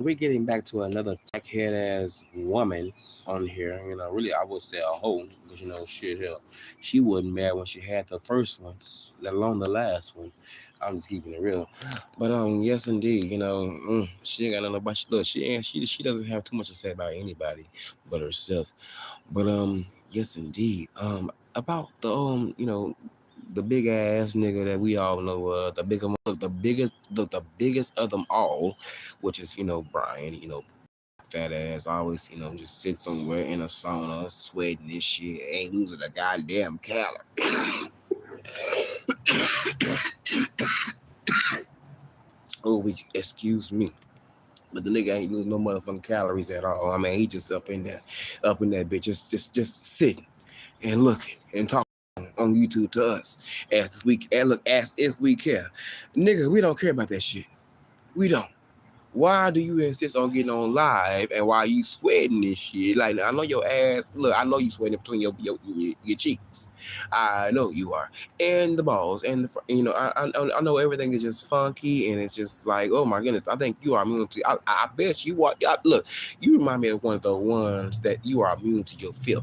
we're getting back to another head ass woman on here. Really, I would say a hoe, but shit, hell, she wasn't mad when she had the first one, let alone the last one. I'm just keeping it real. But yes, indeed, she ain't got nothing about look. She doesn't have too much to say about anybody but herself. But yes, indeed. About the big ass nigga that we all know, the biggest of them all, which is Brian. Fat ass always just sit somewhere in a sauna sweating this shit, ain't losing a goddamn calorie. Oh, excuse me. But the nigga ain't losing no motherfucking calories at all. I mean, he just up in that bitch, just sitting and looking and talking on YouTube to us as if we care. Nigga, we don't care about that shit. We don't. Why do you insist on getting on live and why you sweating this shit? Like, I know your ass. Look, I know you sweating between your cheeks. I know you are, and the balls, and I know everything is just funky, and it's just like, oh my goodness. I think you are immune to. I bet you are. Look, you remind me of one of the ones that you are immune to your filth,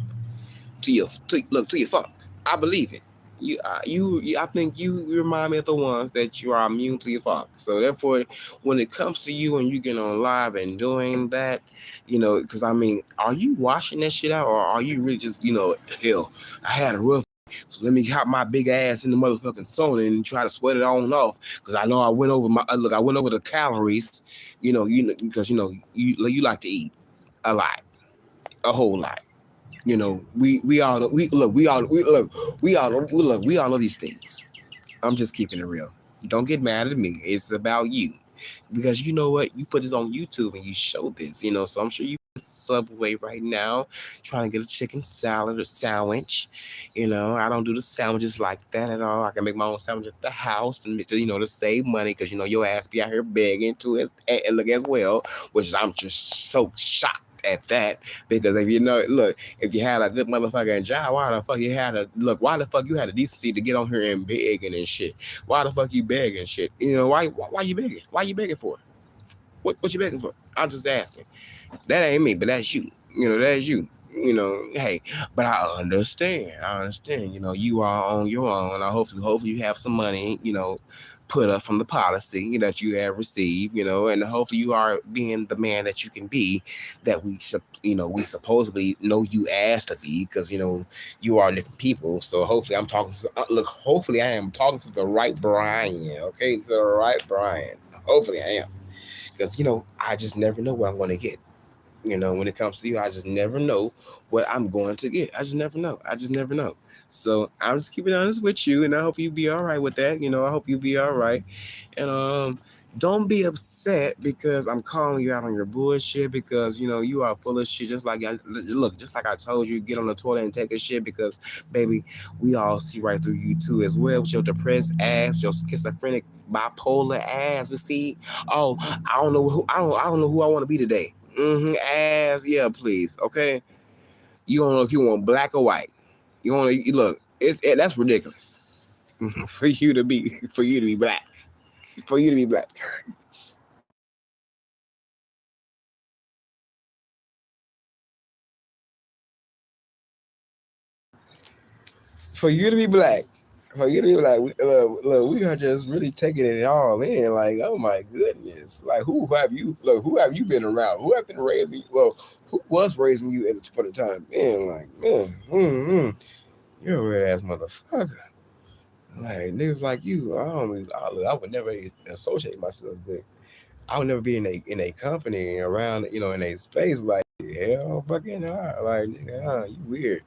to your funk. I believe it. I think you remind me of the ones that you are immune to your funk. So therefore, when it comes to you and you get on live and doing that, because I mean, are you washing that shit out, or are you really just, hell, I had a rough. So let me hop my big ass in the motherfucking sauna and try to sweat it on off, because I know I went over I went over the calories, because you like to eat a lot, a whole lot. We all we all know these things. I'm just keeping it real. Don't get mad at me. It's about you. Because you know what? You put this on YouTube and you show this, so I'm sure you Subway right now trying to get a chicken salad or sandwich. I don't do the sandwiches like that at all. I can make my own sandwich at the house to save money, because your ass be out here begging to it and look as well, which is, I'm just so shocked at that. Because look, if you had a good motherfucking job, why the fuck you had a decency to get on here and begging and shit? Why the fuck you begging shit? Why you begging? Why you begging for? What you begging for? I'm just asking. That ain't me, but that's you. That's you. Hey, but I understand. You are on your own. Hopefully you have some money, put up from the policy that you have received, and hopefully you are being the man that you can be, that we supposedly know you as to be, because you are different people. So hopefully hopefully I am talking to the right Brian. Okay, to the right Brian. Hopefully I am, because I just never know what I'm going to get. When it comes to you, I just never know what I'm going to get. I just never know. I just never know. So I'm just keeping honest with you, and I hope you be all right with that. I hope you be all right, and don't be upset because I'm calling you out on your bullshit, because you are full of shit. Just like I told you, get on the toilet and take a shit, because baby, we all see right through you too as well, with your depressed ass, your schizophrenic, bipolar ass. But see, oh, I don't know who I want to be today. Ass, yeah, please. Okay, you don't know if you want black or white. You want to look. That's ridiculous. For you to be black, for you to be black, for you to be black, for you to be black. Look, we are just really taking it all in. Like, oh my goodness. Like, who have you been around? Who have been raising you? Well, who was raising you for the time? Man, like, you're a weird ass motherfucker. Like, niggas like you, I would never associate myself with. I would never be in a company around, in a space like, hell fucking hard. Like, nigga, you weird.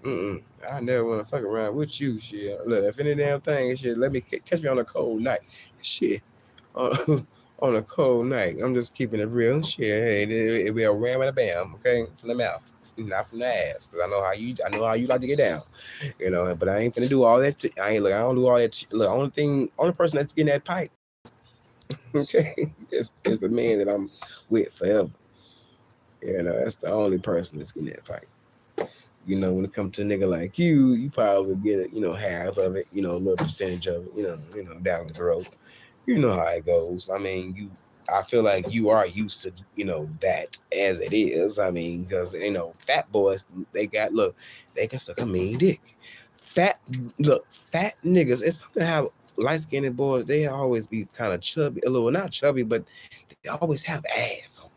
Mm-mm. I never want to fuck around with you. Shit. Look, if any damn thing, shit, let me catch me on a cold night. Shit. On, on a cold night. I'm just keeping it real. Shit. Hey, it be a ram and a bam, okay? From the mouth. Not from the ass. Cause I know how you like to get down. But I ain't finna do all that. I don't do all that. Look, only person that's getting that pipe, okay, is the man that I'm with forever. That's the only person that's getting that pipe. When it comes to a nigga like you probably get it, half of it, a little percentage of it, down the throat. You know how it goes. I mean, I feel like you are used to that as it is. I mean, because fat boys, they got look, they can suck a mean dick. Fat look, fat niggas. It's something how light skinned boys they always be kind of chubby, a little not chubby, but they always have ass on.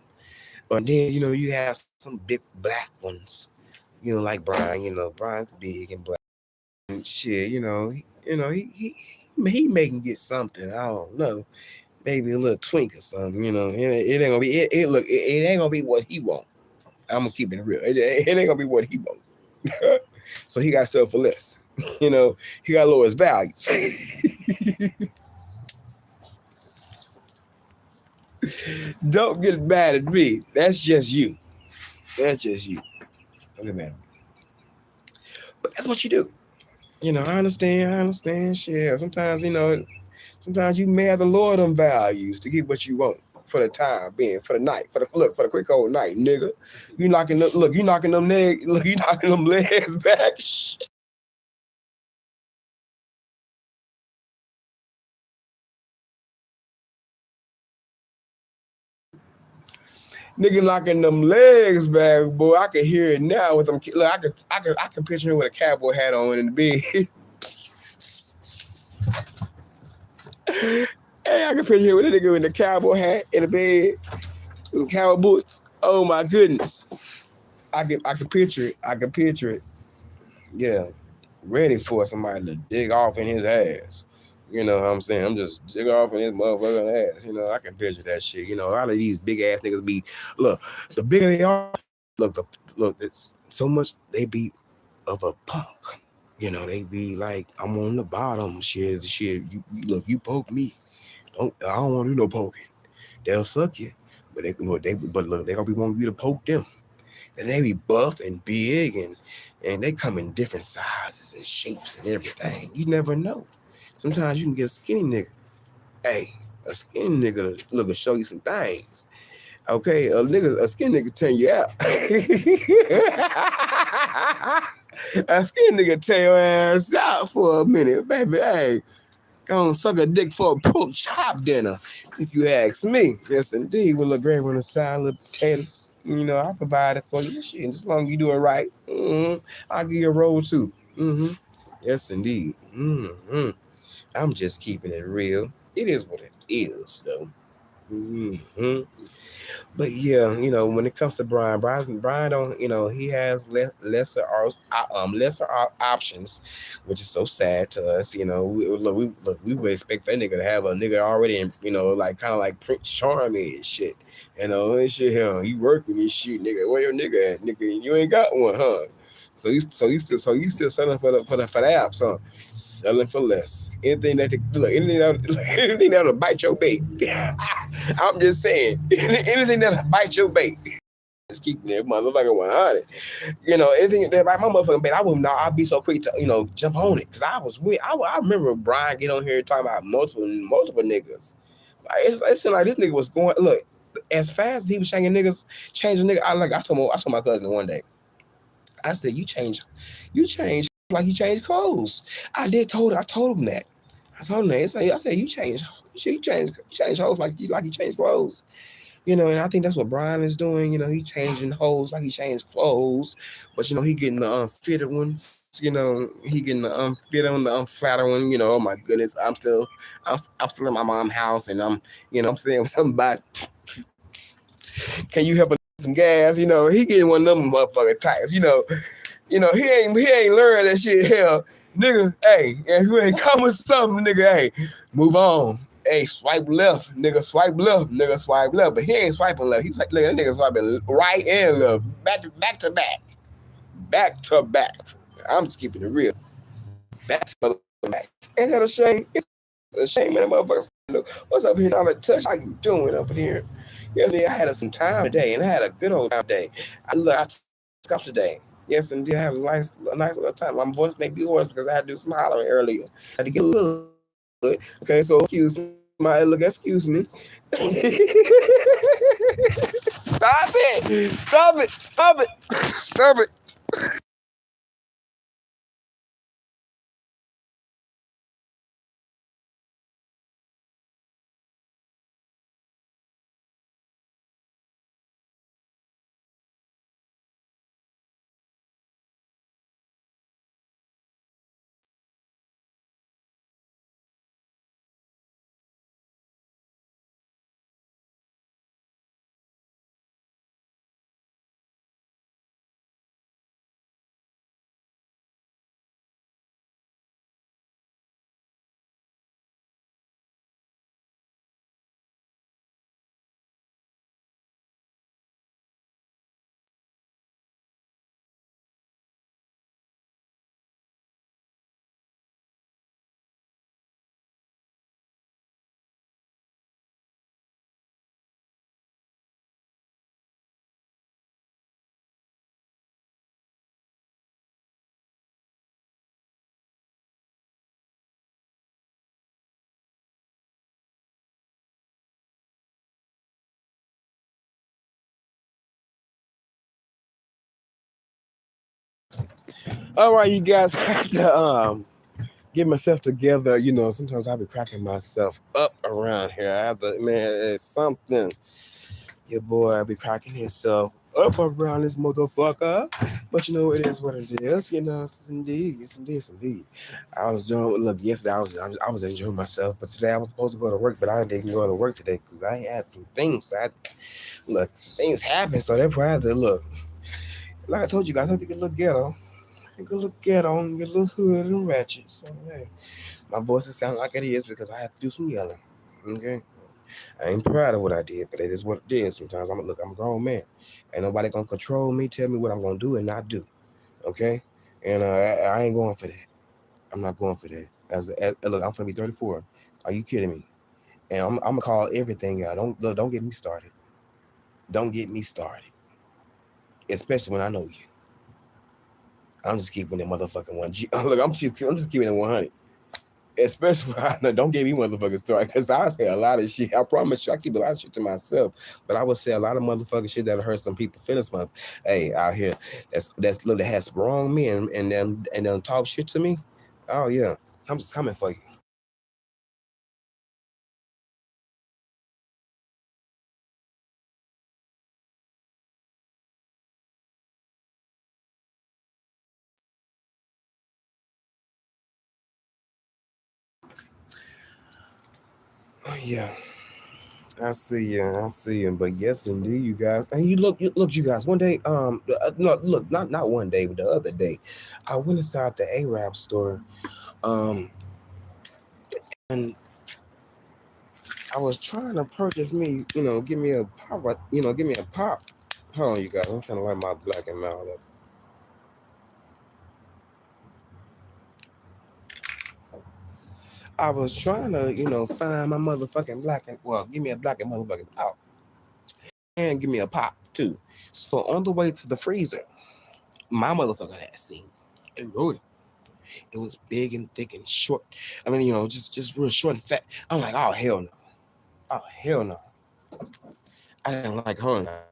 And then you have some big black ones. Like Brian. Brian's big and black and shit. He may can get something. I don't know, maybe a little twink or something. It ain't gonna be it ain't gonna be what he want. I'm gonna keep it real. It ain't gonna be what he want. So he got to sell for less. He got to lower his values. Don't get mad at me. That's just you. That's just you. Don't get mad at me. But that's what you do. I understand. I understand. Shit. Sometimes you may have to lower them values to get what you want for the time being, for the night, for the quick old night, nigga. You knocking them legs, you knocking them legs back. Nigga knocking them legs back, boy. I can hear it now with them. Look, I can picture him with a cowboy hat on in the bed. Hey, I can picture him with a nigga with the cowboy hat in the bed with some cowboy boots. Oh my goodness. I can picture it. I can picture it. Yeah. Ready for somebody to dig off in his ass. You know what I'm saying? I'm just dig off in his motherfucking ass. I can picture that shit. A lot of these big ass niggas be look, the bigger they are, look, it's so much they be of a punk. They be like, I'm on the bottom, shit. Look, you poke me. I don't want to do no poking. They'll suck you. But they gonna be wanting you to poke them. And they be buff and big and they come in different sizes and shapes and everything. You never know. Sometimes you can get a skinny nigga. Hey, a skinny nigga look will show you some things. Okay, a skinny nigga turn you out. A skinny nigga tear your ass out for a minute, baby. Hey, gonna suck a dick for a pork chop dinner, if you ask me. Yes, indeed. With a gravy on the side, little potatoes. I provide it for you. Shit, just as long as you do it right, I'll give you a roll too. Yes, indeed. I'm just keeping it real. It is what it is, though. hmm But yeah, when it comes to Brian don't, he has options, which is so sad to us. We would expect that nigga to have a nigga already, like kind of like Prince Charming and shit. And shit, hell, you working this shit, nigga. Where your nigga at, nigga? You ain't got one, huh? So you still selling for the apps, huh? Selling for less. Anything that look, anything that'll bite your bait. I'm just saying, anything that'll bite your bait. Just keeping that motherfucker 100. Anything that bite my motherfucking bait, I wouldn't know. I'd be so quick to jump on it because I was weird. I remember Brian get on here talking about multiple niggas. Like, it seemed like this nigga was going look as fast as he was changing nigga. I told my cousin one day. I said, you change like you change clothes. I told him that. I told him that. I said, you change hoes like you change clothes. And I think that's what Brian is doing. He changing hoes like he changed clothes. But he getting the unfitted ones. He getting the unfitted one, the unflatter one. Oh my goodness. I'm still in my mom's house and I'm saying somebody, can you help us some gas? He getting one of them motherfucking tires. He ain't learned that shit. Hell, nigga, hey, if you ain't coming something, nigga, hey, move on. Hey, swipe left, nigga, swipe left, nigga, swipe left. But he ain't swiping left. He's like, look, that nigga swiping right and left, back to back, back to back. I'm just keeping it real. Back to back. Ain't that a shame? It's a shame, man. Motherfuckers. What's up here? I'm like, touch. How you doing up in here? I had some time today, and I had a good old time today. I took off today. Yes, indeed, I have a nice little time. My voice may be hoarse because I had to do some hollering earlier. I had to get a little good. Okay, so excuse excuse me. Stop it! Stop it! Stop it! Stop it! All right, you guys, I have to get myself together. Sometimes I'll be cracking myself up around here. I have to, man, it's something. Your boy, I'll be cracking himself up around this motherfucker. But it is what it is. It's indeed, yes indeed, it's indeed. I was doing, look, yesterday I was enjoying myself, but today I was supposed to go to work, but I didn't go to work today because I had some things. Look, some things happened, so therefore I had to look. Like I told you guys, I think it look ghetto. Take a look ghetto and get a little hood and ratchet. So hey, my voice is sound like it is because I have to do some yelling. Okay. I ain't proud of what I did, but it is what it is. Sometimes I'm a grown man. Ain't nobody gonna control me, tell me what I'm gonna do and not do. Okay? And I ain't going for that. I'm not going for that. Look, I'm gonna be 34. Are you kidding me? And I'm gonna call everything out. Don't get me started. Don't get me started. Especially when I know you. I'm just keeping that motherfucking one. Look, I'm just keeping it 100. Especially when I know, don't get me motherfucking started because I say a lot of shit. I promise you, I keep a lot of shit to myself. But I would say a lot of motherfucking shit that'll hurt some people feelings. Month, hey, out here, that's little that has wronged me and then talk shit to me. Oh yeah, I'm just coming for you. Oh yeah. I see you. I see you. But yes, indeed, you guys. And you look, you guys. One day, no, look, not one day, but the other day, I went inside the Arab store, um, and I was trying to purchase me, give me a pop, give me a pop. Hold on, you guys. I'm trying to light my black and mild up. I was trying to, find my motherfucking black and give me a black and motherfucking pop and give me a pop too. So on the way to the freezer, my motherfucker had seen it. Really, it was big and thick and short. I mean, just real short and fat. I'm like, oh hell no, oh hell no. I didn't like her.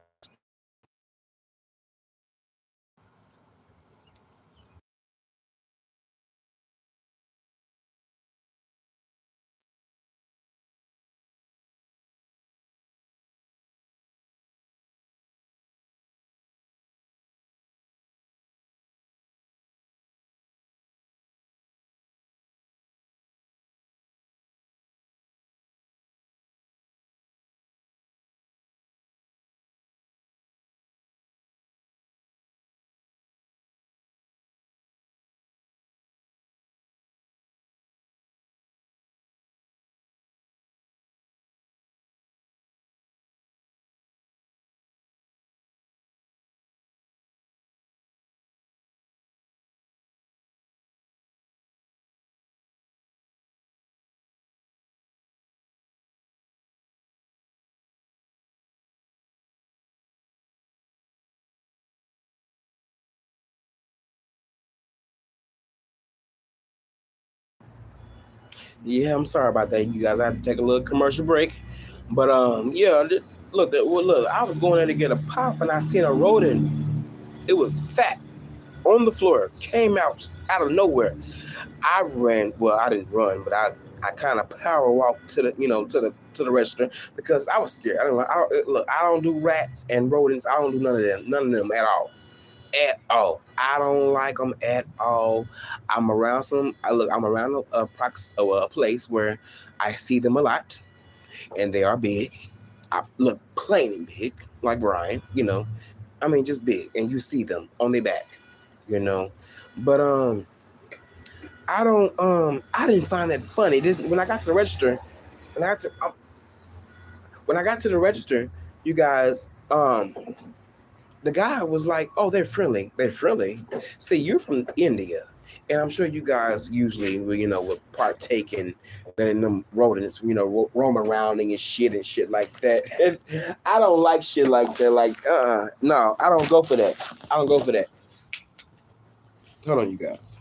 Yeah, I'm sorry about that, you guys. I had to take a little commercial break, but yeah. Look. I was going there to get a pop, and I seen a rodent. It was fat on the floor. Came out of nowhere. I ran. Well, I didn't run, but I kind of power walked to the to the register because I was scared. I don't do rats and rodents. I don't do none of them at all. At all. I don't like them at all. I'm around some. I'm around a place where I see them a lot, and they are big. I look plain and big, like Brian. I mean, just big, and you see them on their back. You know, but I didn't find that funny. When I got to the register, when I got to, when I got to the register, you guys, the guy was like, "Oh, they're friendly. They're friendly." See, you're from India, and I'm sure you guys usually, would partake in letting them rodents, roam around and shit like that. And I don't like shit like that. Like, no, I don't go for that. I don't go for that. Hold on, you guys.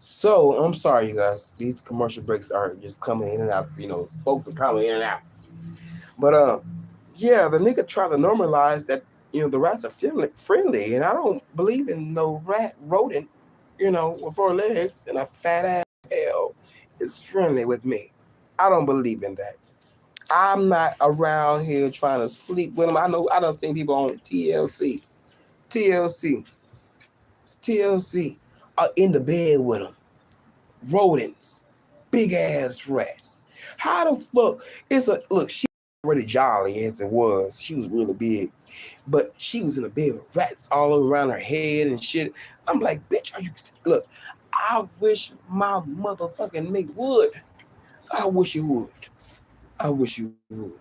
So I'm sorry, you guys. These commercial breaks are just coming in and out. Folks are coming in and out. But yeah, the nigga tried to normalize that. The rats are friendly, and I don't believe in no rat rodent. With 4 legs and a fat ass tail is friendly with me. I don't believe in that. I'm not around here trying to sleep with them. I know I done seen people on TLC, TLC, are in the bed with them. Rodents, big ass rats. How the fuck? It's a look. She already jolly as it was. She was really big, but she was in a bed with rats all around her head and shit. I'm like, bitch, are you? Look, I wish my motherfucking Mick would. I wish you would. I wish you would.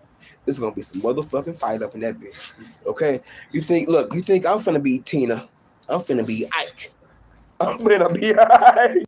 There's gonna be some motherfucking fight up in that bitch. Okay? You think I'm finna be Tina. I'm finna be Ike. I'm finna be Ike.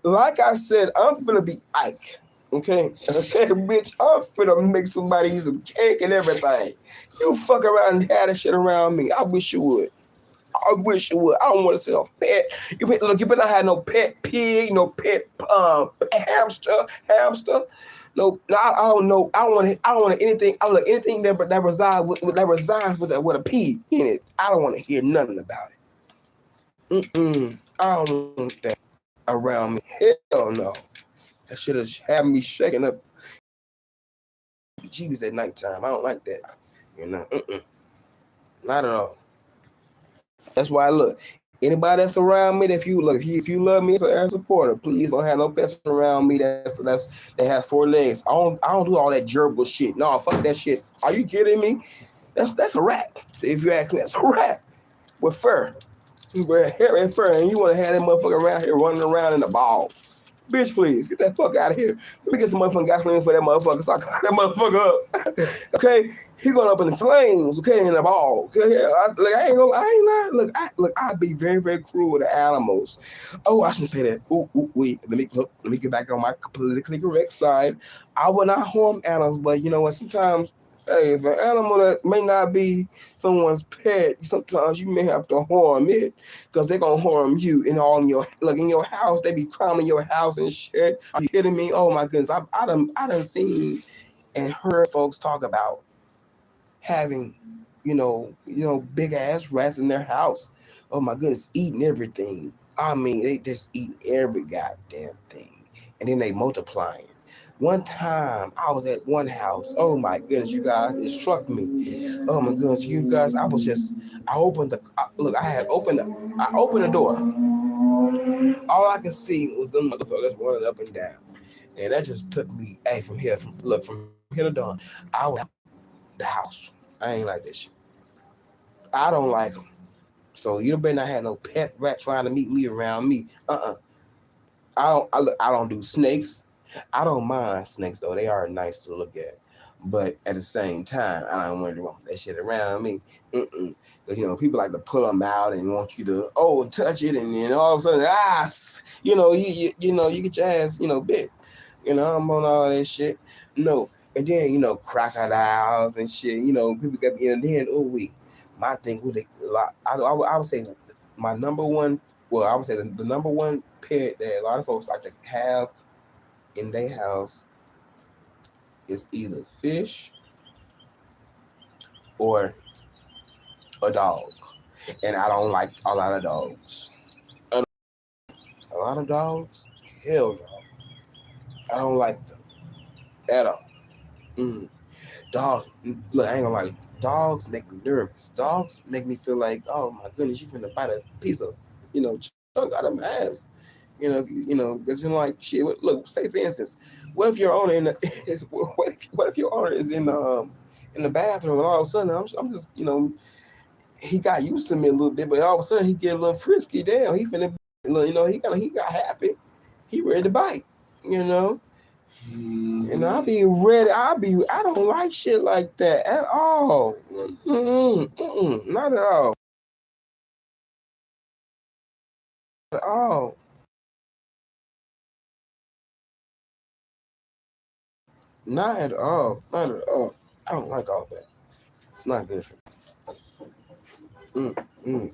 Like I said, I'm finna be Ike. Okay? Okay, bitch, I'm finna make somebody eat some cake and everything. You fuck around and have that shit around me. I wish you would. I wish you would. I don't want to see no pet. You better not have no pet pig, no pet hamster. No, I don't know. I don't want anything. I look anything that resides with a pig in it. I don't want to hear nothing about it. I don't want that around me. Hell no. That shit is having me shaking up. Jeebies at nighttime. I don't like that. Not at all. That's why look. Anybody that's around me, if you love me as a supporter, please don't have no pets around me. That has 4 legs. I don't do all that gerbil shit. No, fuck that shit. Are you kidding me? That's a rat. If you ask me, that's a rat with fur, with hair and fur, and you want to have that motherfucker around here running around in the ball. Bitch, please get that fuck out of here. Let me get some motherfucking gasoline for that motherfucker so I can light that motherfucker up. Okay, he going up in the flames. Okay, in the ball. Okay, yeah, I ain't lying. I'd be very, very cruel with the animals. Oh, I shouldn't say that. Wait. Let me get back on my politically correct side. I would not harm animals, but you know what? Sometimes. Hey, if an animal that may not be someone's pet, sometimes you may have to harm it because they're gonna harm you in your house. They be crumbing your house and shit. Are you kidding me? Oh my goodness, I done seen and heard folks talk about having big ass rats in their house. Oh my goodness, eating everything. I mean, they just eating every goddamn thing, and then they multiplying. One time I was at one house. Oh my goodness, you guys, it struck me. Oh my goodness, you guys, I opened look, I opened the door. All I could see was them motherfuckers running up and down. And that just took me, hey, from here to dawn, I was the house. I ain't like that shit. I don't like them. So you better not have no pet rat trying to meet me around me. I don't do snakes. I don't mind snakes though. They are nice to look at. But at the same time, I don't want to want that shit around me. Because people like to pull them out and want you to touch it, and then all of a sudden you get your ass bit. I'm on all that shit. No, and then crocodiles and shit. People got and then my thing with it. I would say my number one. Well, I would say the number one pet that a lot of folks like to have in their house is either fish or a dog. And I don't like a lot of dogs. A lot of dogs? Hell no. I don't like them at all. Mm. Dogs, look, I ain't gonna lie. Dogs make me nervous. Dogs make me feel like, oh my goodness, you finna bite a piece of, chunk out of my ass. Because like shit. Look, say for instance, what if your owner what if your owner is in in the bathroom, and all of a sudden I'm just he got used to me a little bit, but all of a sudden he get a little frisky. Damn, he finna he got happy. He ready to bite. You know. And I be ready. I don't like shit like that at all. Not at all. At all. Not at all. Not at all. I don't like all that. It's not good for me. Mm.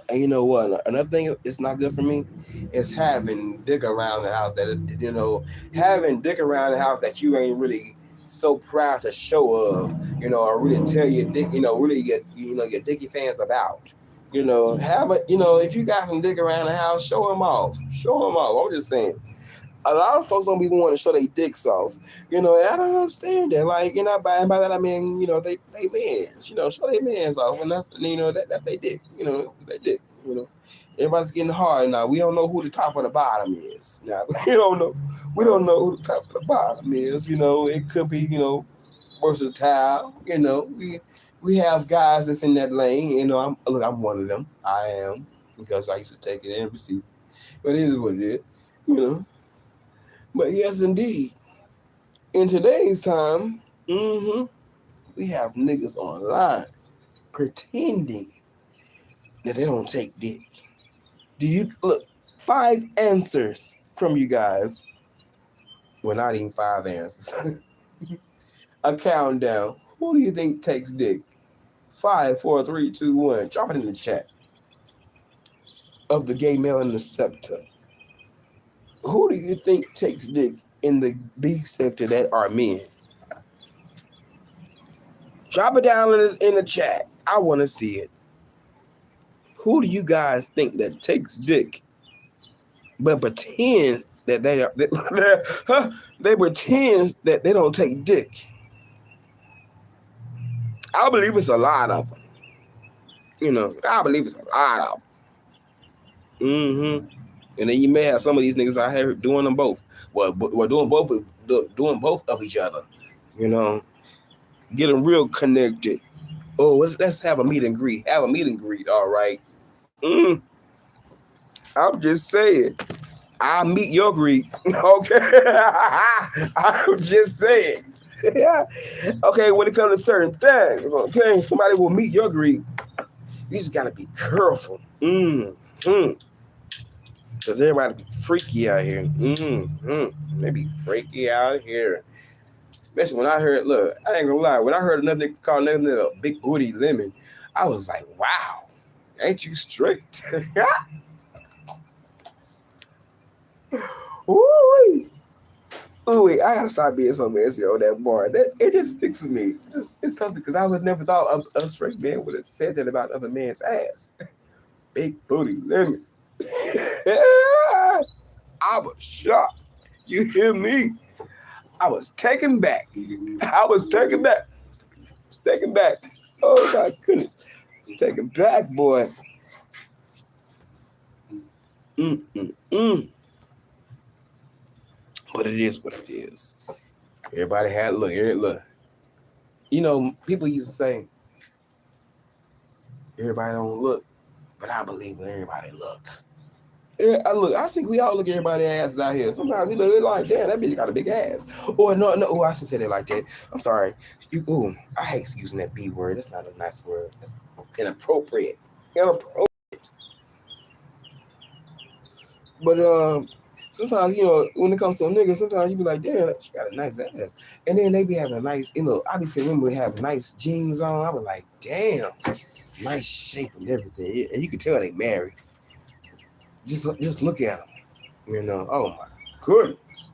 And you know what? Another thing it's not good for me is having dick around the house having dick around the house that you ain't really so proud to show of, or really tell your dick, really your dicky fans about. Have a, if you got some dick around the house, show them off. Show them off. I'm just saying. A lot of folks don't even want to show their dicks off. I don't understand that. Like, by that I mean, they mans, show their mans off, and that's their dick. It's their dick. Everybody's getting hard now. We don't know who the top or the bottom is. Now we don't know. We don't know who the top or the bottom is. It could be versatile. We have guys that's in that lane. I'm one of them. I am, because I used to take it and receive. But it is what it is. But yes, indeed. In today's time, we have niggas online pretending that they don't take dick. Do you look? 5 answers from you guys. Well, not even 5 answers. A countdown. Who do you think takes dick? 5, 4, 3, 2, 1. Drop it in the chat. Of the gay male interceptor. Who do you think takes dick in the B sector that are men? Drop it down in the chat. I want to see it. Who do you guys think that takes dick but pretends that they pretend that they don't take dick? I believe it's a lot of them. I believe it's a lot of them. And then you may have some of these niggas out here doing them both. Well, doing both of each other. Getting real connected. Oh, let's have a meet and greet. Have a meet and greet. All right. I'm just saying. I'll meet your greet. Okay. I'm just saying. Yeah. Okay, when it comes to certain things, okay, somebody will meet your greet. You just gotta be careful. Because everybody be freaky out here. They be freaky out here. Especially when I heard, look, I ain't gonna lie, when I heard another nigga call another nigga a big booty lemon, I was like, wow, ain't you straight? Ooh, I gotta stop being so messy on that bar. It just sticks with me. It's something, because I would never thought a straight man would have said that about other man's ass. Big booty lemon. I was shocked. You hear me? I was taken back. Oh my goodness. I was taken back, boy. But it is what it is. Everybody had look. People used to say, everybody don't look, but I believe everybody look. I think we all look at everybody's asses out here. Sometimes we look like, damn, that bitch got a big ass. Or no, I should say that like that. I'm sorry. I hate using that B word. That's not a nice word. That's inappropriate. But sometimes, when it comes to a nigga, sometimes you be like, damn, she got a nice ass. And then they be having a nice, I be seeing women have nice jeans on. I be like, damn, nice shape and everything. And you can tell they married. Just look at them, Oh my goodness,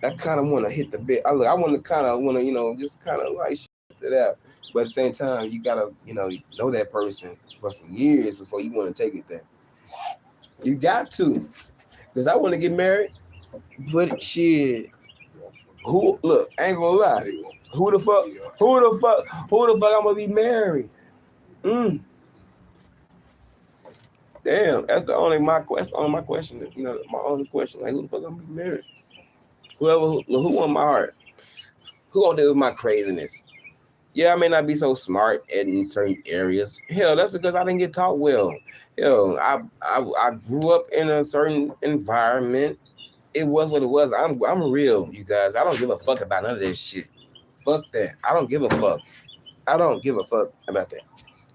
I kind of want to hit the bit. I want to just kind of like shit to that. But at the same time, you gotta know that person for some years before you want to take it there. You got to, because I want to get married. But shit, I ain't gonna lie. Who the fuck I'm gonna be married? Damn, that's the only my question. My question. My only question. Like, who the fuck I'm gonna be married? Who want my heart? Who gonna deal with my craziness? Yeah, I may not be so smart in certain areas. Hell, that's because I didn't get taught well. Hell, I grew up in a certain environment. It was what it was. I'm real, you guys. I don't give a fuck about none of this shit. Fuck that. I don't give a fuck. I don't give a fuck about that.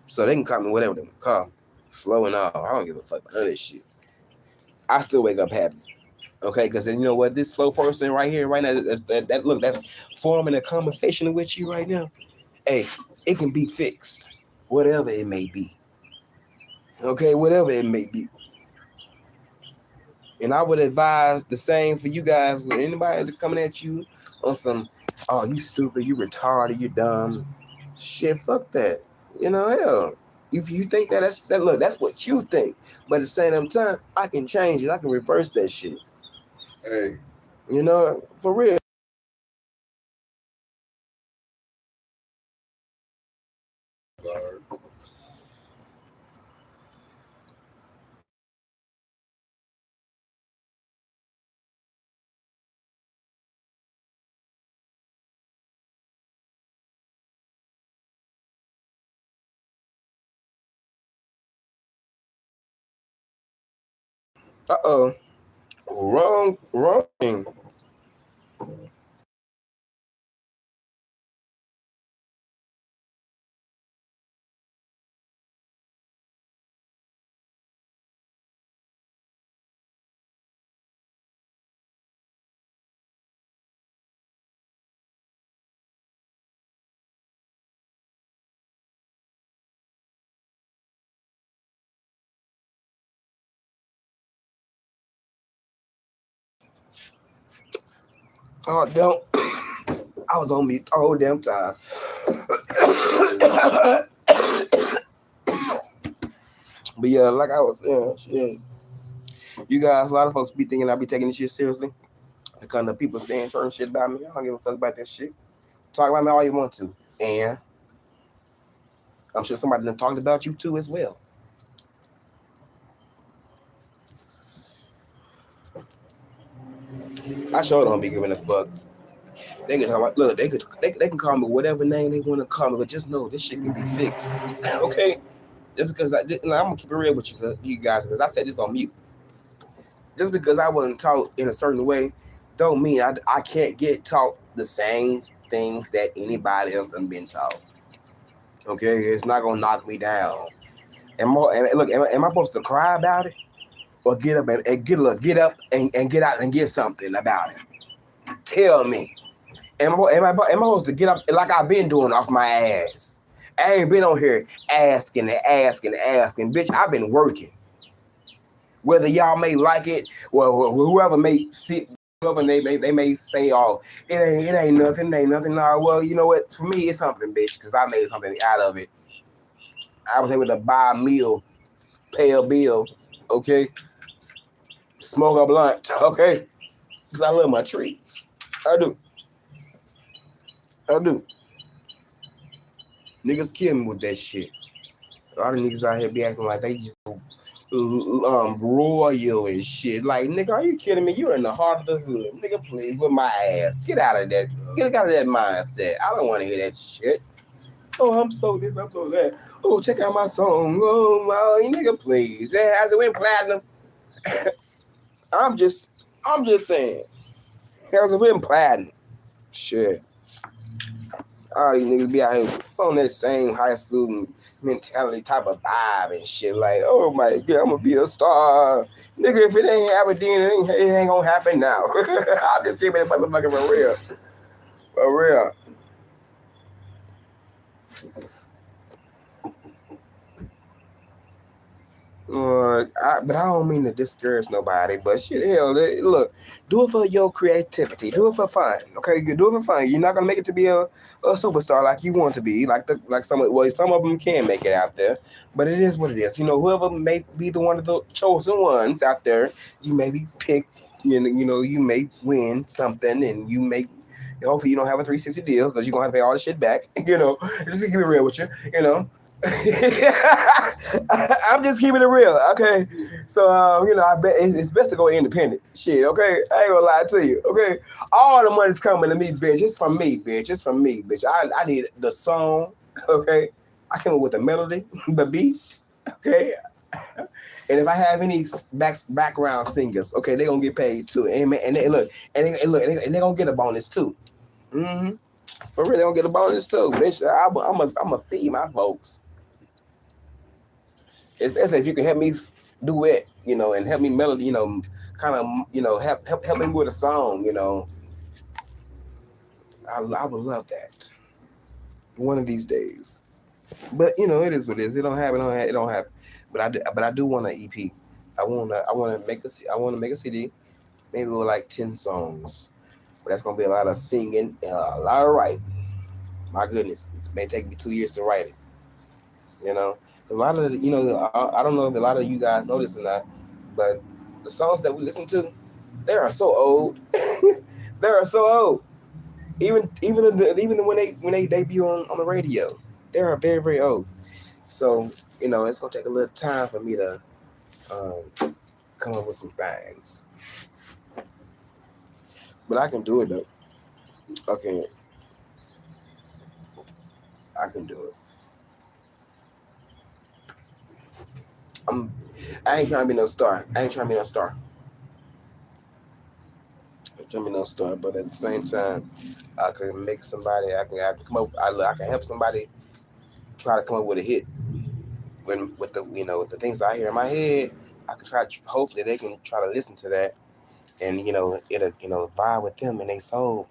So they can call me whatever they can call me. Slow and all. I don't give a fuck about none of this shit. I still wake up happy. Okay, because you know what? This slow person right here, right now, look, that's forming a conversation with you right now. Hey, it can be fixed, whatever it may be. Okay, whatever it may be. And I would advise the same for you guys. With anybody coming at you on some, oh, you stupid, you retarded, you dumb, shit, fuck that. Hell, if you think that, look, that's what you think. But at the same time, I can change it. I can reverse that shit. Hey, for real. Uh-oh. Wrong thing. Oh, don't. I was on mute the whole damn time. But yeah, like I was saying, shit. You guys, a lot of folks be thinking I be taking this shit seriously. Because the people saying certain shit about me, I don't give a fuck about that shit. Talk about me all you want to. And I'm sure somebody done talked about you too as well. I sure don't be giving a fuck. They can talk about, look, they can call me whatever name they want to call me, but just know this shit can be fixed. Okay? Just because I'm gonna keep it real with you guys, because I said this on mute. Just because I wasn't taught in a certain way, don't mean I can't get taught the same things that anybody else done been taught. Okay, it's not gonna knock me down. Am I supposed to cry about it, or get up and get up and get out and get something about it? Tell me, am I supposed to get up like I've been doing off my ass? I ain't been on here asking and asking and asking, bitch. I've been working. Whether y'all may like it, well, whoever may sit, whoever they may say, oh, it ain't nothing, No, well, you know what? For me, it's something, bitch, because I made something out of it. I was able to buy a meal, pay a bill, okay, smoke a blunt, okay, because I love my trees. I do, I do. Niggas kill me with that shit. A lot of niggas out here be acting like they just royal and shit. Like, nigga, are you kidding me? You're in the heart of the hood. Nigga, please, with my ass. Get out of that. Get out of that mindset. I don't want to hear that shit. Oh, I'm so this, I'm so that. Oh, check out my song. Oh, nigga, please. Has it went platinum? I'm just saying. Has it went platinum? Shit. All these niggas be out here on that same high school mentality type of vibe and shit. Like, oh my god, I'm gonna be a star. Nigga, if it ain't happening, it ain't gonna happen now. I'll just keep it motherfucking for real. For real. But I don't mean to discourage nobody. But shit, hell, look, do it for your creativity. Do it for fun. Okay, you do it for fun. You're not gonna make it to be a superstar like you want to be. Some of them can make it out there. But it is what it is. Whoever may be the one of the chosen ones out there, you may be picked. You may win something, and you may. Hopefully, you don't have a 360 deal because you're gonna have to pay all the shit back. Just to keep it real with you. I'm just keeping it real, okay? So, I bet it's best to go independent. Shit, okay? I ain't gonna lie to you, okay? All the money's coming to me, bitch. It's from me, bitch. It's from me, bitch. I need the song, okay? I came up with the melody, the beat, okay? And if I have any background singers, okay, they gonna get paid too. And they look, and they gonna get a bonus too. Mm-hmm. For real, they gonna get a bonus too. Bitch, I'm a feed my folks. Especially if you can help me do it, and help me melody, kind of, help me with a song, I would love that one of these days. But it is what it is. It don't happen. It don't happen. But I do want an EP. I want to make a CD, maybe with like 10 songs. But that's gonna be a lot of singing and a lot of writing. My goodness, it may take me 2 years to write it. You know, 'cause a lot of I don't know if a lot of you guys know this or not, but the songs that we listen to, they are so old. They are so old. Even when they debut on the radio, they are very very old. So it's gonna take a little time for me to come up with some things, but I can do it though. Okay, I can do it. I'm. I ain't trying to be no star. I ain't trying to be no star. I ain't trying to be no star. But at the same time, I can make somebody. I can come up. I can help somebody try to come up with a hit. When with the with the things I hear in my head, I can try. Hopefully, they can try to listen to that, and it'll vibe with them and they soul.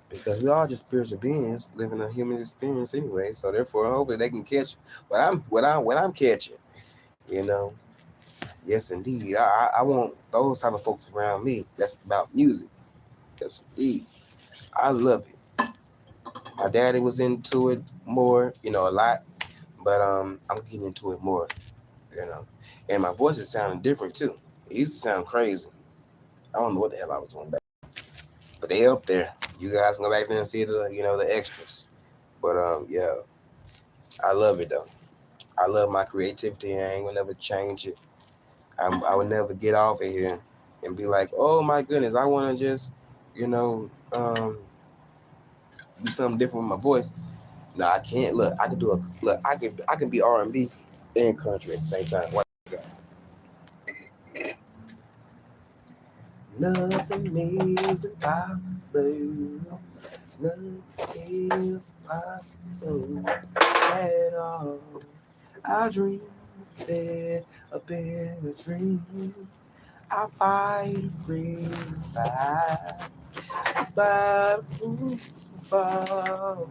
Because we all just spiritual beings living a human experience anyway. So therefore, hopefully, they can catch what I'm catching. You know. Yes, indeed. I want those type of folks around me. That's about music. Yes, indeed. I love it. My daddy was into it more, a lot, but I'm getting into it more, you know. And my voice is sounding different too. It used to sound crazy. I don't know what the hell I was doing back, but they up there. You guys can go back there and see the extras. But yeah, I love it though. I love my creativity. I ain't gonna never change it. I would never get off of here and be like, oh my goodness, I want to just, you know, um, do something different with my voice. No, I can't. Look, I can do a look. I can be R&B and country at the same time. Watch you guys. Nothing is impossible. Nothing is possible at all. I dream a bigger dream. I fight free fight, but who's fall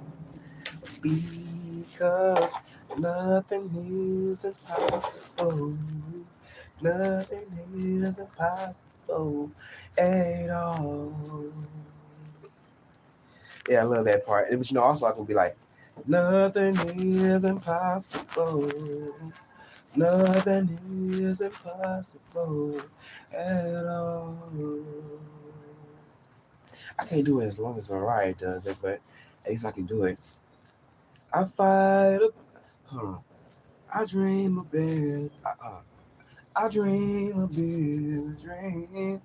because nothing is impossible. Nothing is impossible at all. Yeah, I love that part. But also I can be like, nothing is impossible. Nothing is impossible at all. I can't do it as long as Mariah does it, but at least I can do it. I fight. Hold on. I dream a big. I dream a big dream.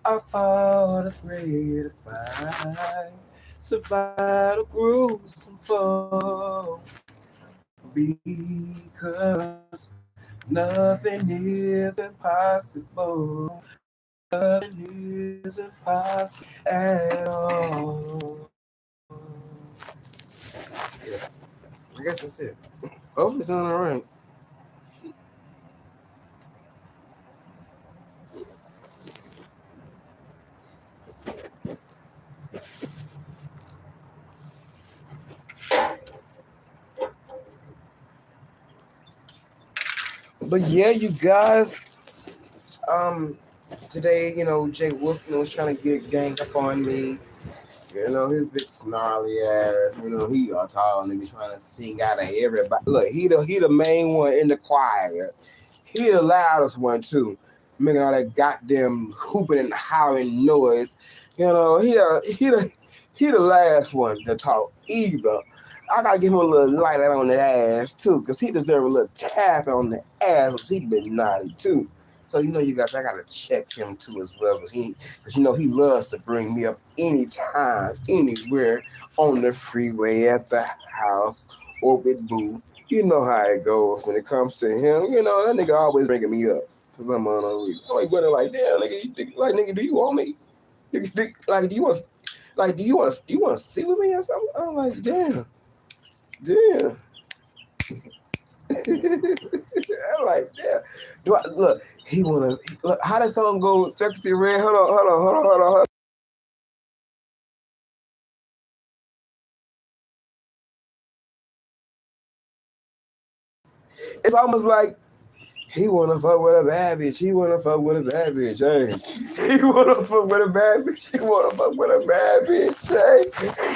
I fought afraid to fight. Survive the gruesome fall. Because nothing is impossible. Nothing is impossible at all. Yeah, I guess that's it. Hopefully it's on all right. But yeah, you guys, um, today, Jay Wilson was trying to get gang up on me. His big snarly ass. He all tall and he be trying to sing out of everybody. Look, he the main one in the choir. He the loudest one too, making all that goddamn hooping and howling noise. He the last one to talk either. I gotta give him a little light on the ass too, cause he deserve a little tap on the ass, cause he been naughty too. So you guys, I gotta check him too as well, cause he loves to bring me up anytime, anywhere on the freeway, at the house, or with Boo. You know how it goes when it comes to him. That nigga always bringing me up for some unknown reason. I'm like, brother, like, damn, nigga, do you want me? Like, do you want to sleep with me or something? I'm like, damn. Damn. I'm like, yeah. Do I look? He wanna look. How does song go? Sexy red. Hold on. It's almost like he wanna fuck with a bad bitch. He wanna fuck with a bad bitch. Hey, he wanna fuck with a bad bitch. He wanna fuck with a bad bitch. Hey,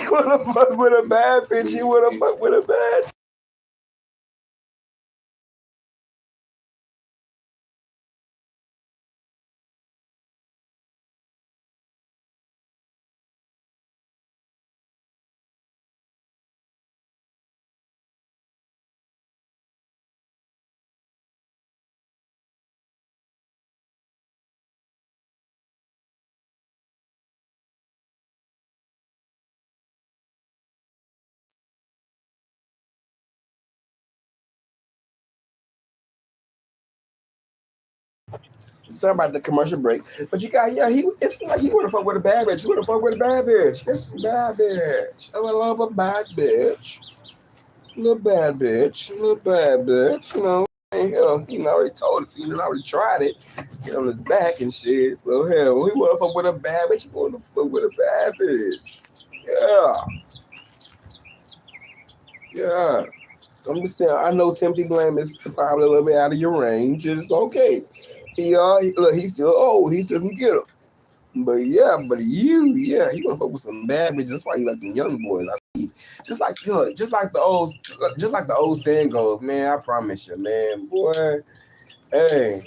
he wanna fuck with a bad bitch. He wanna fuck with a bad. Sorry about the commercial break, but you got it's like you want to fuck with a bad bitch. You want to fuck with a bad bitch. It's a bad bitch. I love a bad bitch. Little bad bitch. Little bad bitch. And hell, he already told us. He already tried it. Get on his back and shit. So hell, we want to fuck with a bad bitch. You want to fuck with a bad bitch. Yeah, yeah. I'm just saying. I know Timothy Blame is probably a little bit out of your range. It's okay. Look, he's still old. He still can get him. But you gonna fuck with some bad bitches. That's why you like the young boys. I see. Just like the old saying goes, man. I promise you, man, boy. Hey,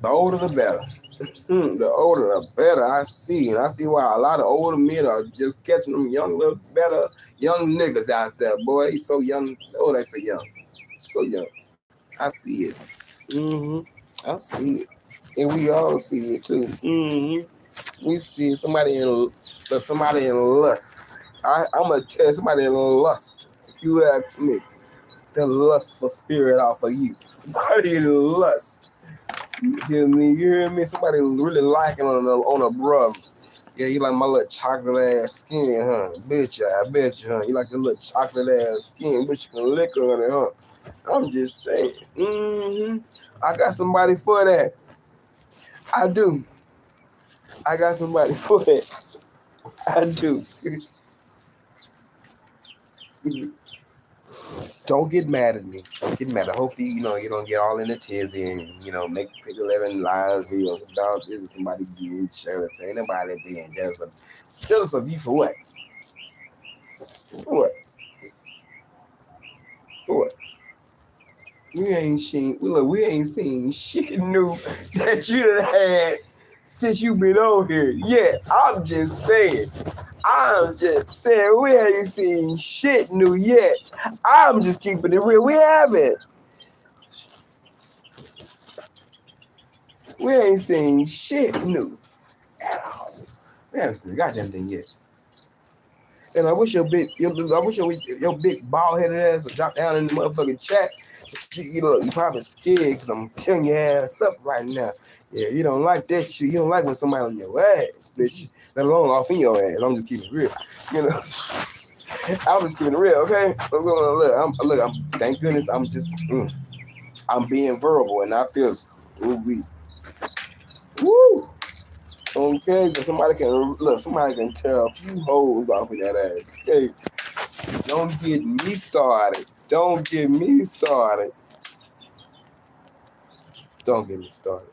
the older the better. The older the better. And I see why a lot of older men are just catching them young, little better young niggas out there. Boy, he's so young. Oh, they so young, so young. I see it. hmm I see it, and we all see it too. We see somebody in lust. I'm gonna tell somebody in lust. If you ask me, the lustful spirit off of you. Somebody in lust. You hear me? You hear me? Somebody really liking on a brother. Yeah, you like my little chocolate ass skin, huh? I bet you, huh? You like the little chocolate ass skin, but you can lick on it, huh? I'm just saying. I got somebody for that. I do. I got somebody for that. I do. Don't get mad at me. Don't get mad. Hopefully, you don't get all in a tizzy and, make pick 11 live videos about this and somebody getting jealous. Ain't nobody being jealous of you for what? For what? For what? We ain't seen shit new that you done had since you been on here. Yeah, I'm just saying we ain't seen shit new yet. I'm just keeping it real. We haven't. We ain't seen shit new at all. We haven't seen the goddamn thing yet. And I wish your big bald headed ass would drop down in the motherfucking chat. You probably scared because I'm tearing your ass up right now. Yeah, you don't like that shit. You don't like when somebody on your ass, bitch. Let alone off in your ass. I'm just keeping it real. You know, I'm just keeping it real. Okay, thank goodness I'm being verbal and I feel weak. Woo. Okay, because somebody can tear a few holes off of that ass. Okay, don't get me started. Don't get me started. Don't get me started.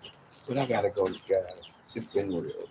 But I gotta go, guys. It's been real.